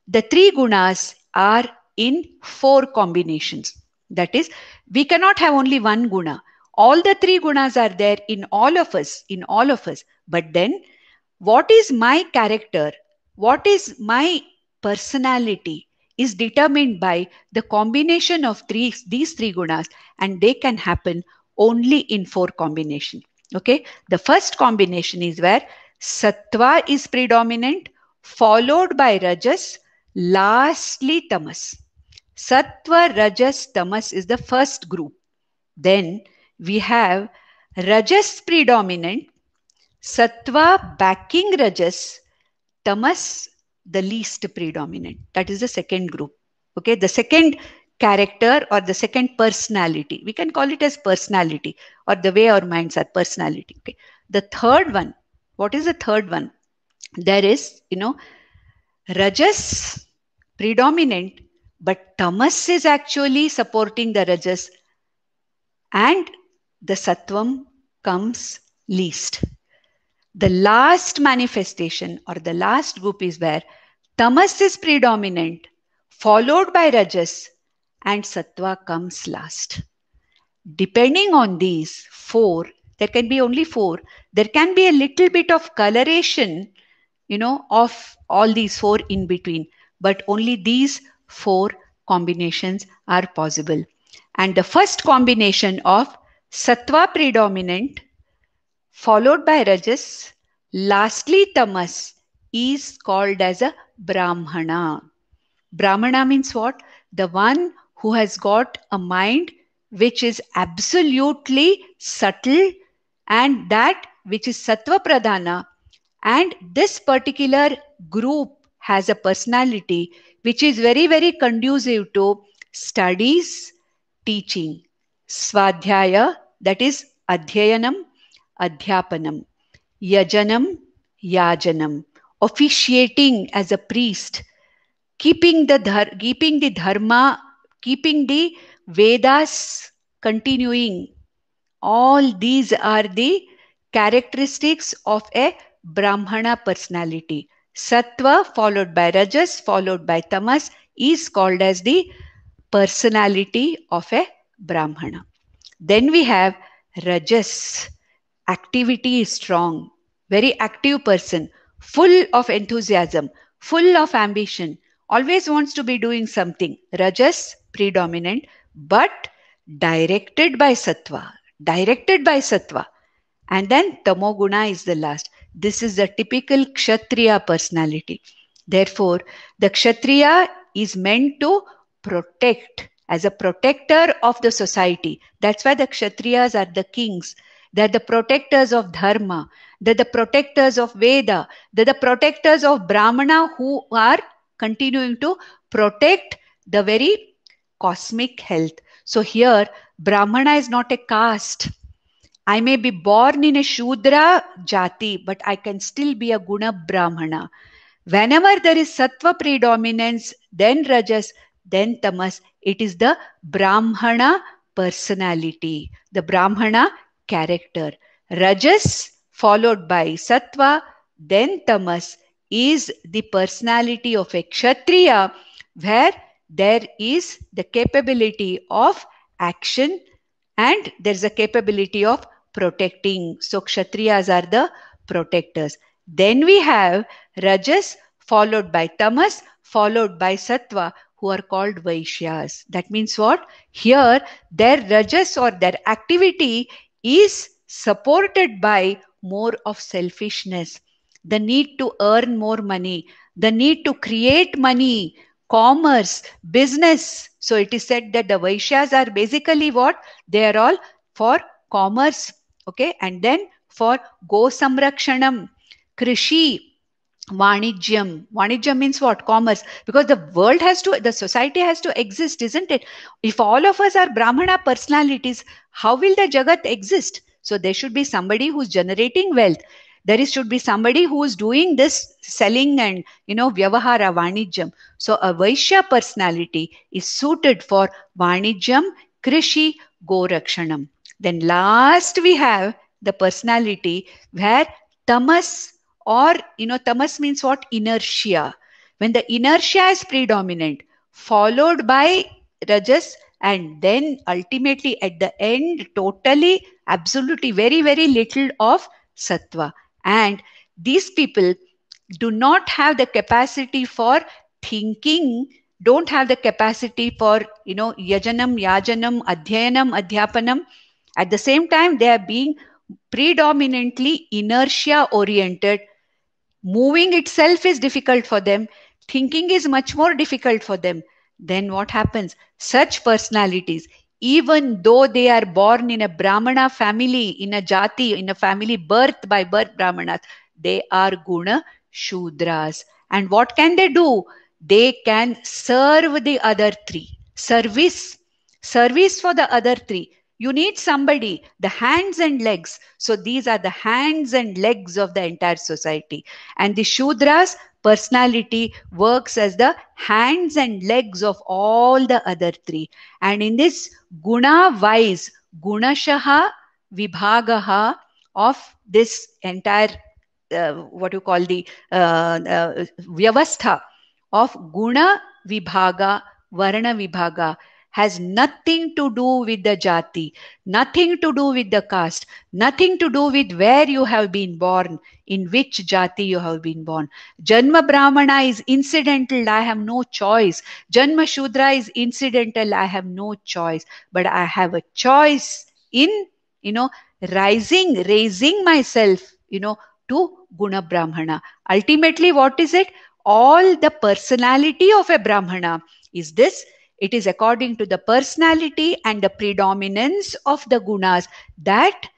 the three gunas are in four combinations. That is, we cannot have only one guna. All the three gunas are there in all of us. But then, what is my character? What is my personality is determined by the combination of these three gunas, and they can happen only in four combination. Okay. The first combination is where sattva is predominant, followed by rajas, lastly tamas. Sattva, rajas, tamas is the first group. Then we have rajas predominant, sattva backing rajas, tamas the least predominant. That is the second group. Okay, the second character or the second personality. We can call it as personality or the way our minds are personality. Okay. The third one, what is the third one? There is, rajas predominant, but tamas is actually supporting the rajas and the sattvam comes least. The last manifestation or the last group is where tamas is predominant, followed by rajas, and sattva comes last. Depending on these four, there can be only four. There can be a little bit of coloration, of all these four in between, but only these four combinations are possible. And the first combination of sattva predominant, followed by rajas, lastly tamas, is called as a brahmana. Brahmana means what? The one who has got a mind which is absolutely subtle and that which is sattva pradhana. And this particular group has a personality which is very, very conducive to studies, teaching. Swadhyaya, that is adhyayanam, adhyapanam. Yajanam, yajanam. Officiating as a priest. Keeping the dharma, keeping the Vedas continuing. All these are the characteristics of a Brahmana personality. Sattva followed by rajas followed by tamas is called as the personality of a Brahmana. Then we have Rajas. Activity is strong, very active person, full of enthusiasm, full of ambition, always wants to be doing something. Rajas predominant, but directed by sattva. Directed by sattva. And then tamoguna is the last. This is the typical kshatriya personality. Therefore, the kshatriya is meant to protect, as a protector of the society. That's why the kshatriyas are the kings. They're the protectors of dharma. They're the protectors of Veda. They're the protectors of Brahmana, who are continuing to protect the very cosmic health. So here, Brahmana is not a caste. I may be born in a Shudra jati, but I can still be a Guna Brahmana. Whenever there is Sattva predominance, then Rajas, then Tamas, it is the Brahmana personality, the Brahmana character. Rajas followed by Sattva, then Tamas is the personality of a Kshatriya, where there is the capability of action and there is a capability of protecting. So Kshatriyas are the protectors. Then we have Rajas followed by Tamas followed by Sattva, who are called Vaishyas. That means what? Here their Rajas or their activity is supported by more of selfishness, the need to earn more money, the need to create money, commerce, business. So it is said that the Vaishyas are basically what? They are all for commerce, okay, and then for go samrakshanam, krishi, Vanijyam. Vanijyam means what? Commerce. Because the world has to, the society has to exist, isn't it? If all of us are Brahmana personalities, how will the Jagat exist? So there should be somebody who's generating wealth. Should be somebody who is doing this selling and, Vyavahara, Vanijyam. So a Vaishya personality is suited for Vanijyam, Krishi, Gorakshanam. Then last we have the personality where Tamas, or Tamas means what? Inertia. When the inertia is predominant, followed by Rajas, and then ultimately at the end, totally, absolutely, very, very little of Sattva. And these people do not have the capacity for thinking, don't have the capacity for, yajanam, yajanam, adhyayanam, adhyapanam. At the same time, they are being predominantly inertia oriented. Moving itself is difficult for them. Thinking is much more difficult for them. Then what happens? Such personalities, even though they are born in a Brahmana family, in a jati, in a family birth by birth Brahmanas, they are Guna Shudras. And what can they do? They can serve the other three. Service for the other three. You need somebody, the hands and legs. So these are the hands and legs of the entire society. And the Shudras personality works as the hands and legs of all the other three. And in this guna wise, gunashaha vibhagaha of this entire, what you call the vyavastha of guna vibhaga, varna vibhaga, has nothing to do with the jati, nothing to do with the caste, nothing to do with where you have been born, in which jati you have been born. Janma Brahmana is incidental, I have no choice. Janma Shudra is incidental, I have no choice. But I have a choice in, raising myself, to Guna Brahmana. Ultimately, what is it? All the personality of a Brahmana is this. It is according to the personality and the predominance of the gunas that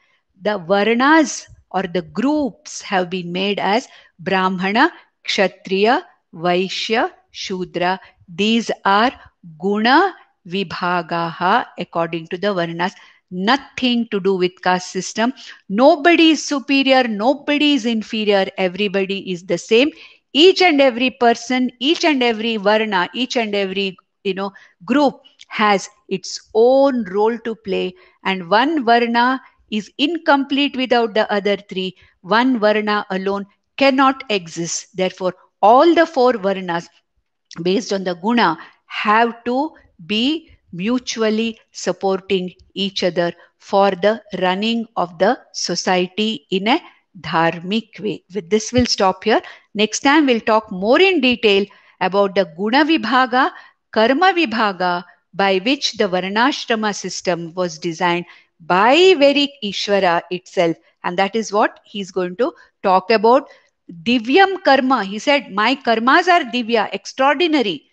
the varnas or the groups have been made as Brahmana, Kshatriya, Vaishya, Shudra. These are guna vibhagaha according to the varnas. Nothing to do with caste system. Nobody is superior, nobody is inferior, everybody is the same. Each and every person, each and every varna, each and every group has its own role to play, and one varna is incomplete without the other three. One varna alone cannot exist. Therefore, all the four varnas based on the guna have to be mutually supporting each other for the running of the society in a dharmic way. With this, we'll stop here. Next time, we'll talk more in detail about the Guna Vibhaga, Karma Vibhaga, by which the Varnashrama system was designed by very Ishvara itself. And that is what he's going to talk about. Divyam karma. He said, my karmas are divya, extraordinary,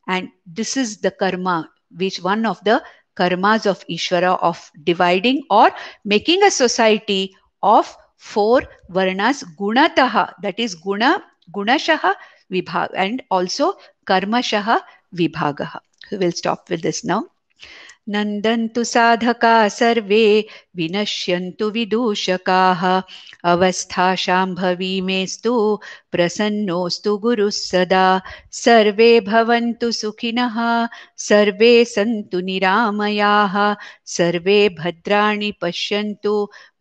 and this is the karma, which one of the karmas of Ishvara of dividing or making a society of four varnas gunataha, that is gunashaha vibhaga, and also karmashaha vibhagaha. We'll stop with this now. नन्दन्तु sadhaka सर्वे विनश्यन्तु विदूषकाः अवस्थाशाम्भवी मेस्तु प्रसन्नोऽस्तु गुरुः सदा सर्वे भवन्तु सुखिनः सर्वे सन्तु निरामयाः सर्वे भद्राणि पश्यन्तु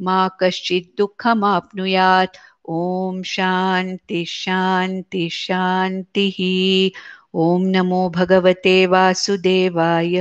मा कश्चित् दुःखमाप्नुयात् ॐ शान्ति शान्ति शान्तिः. ॐ नमो भगवते वासुदेवाय.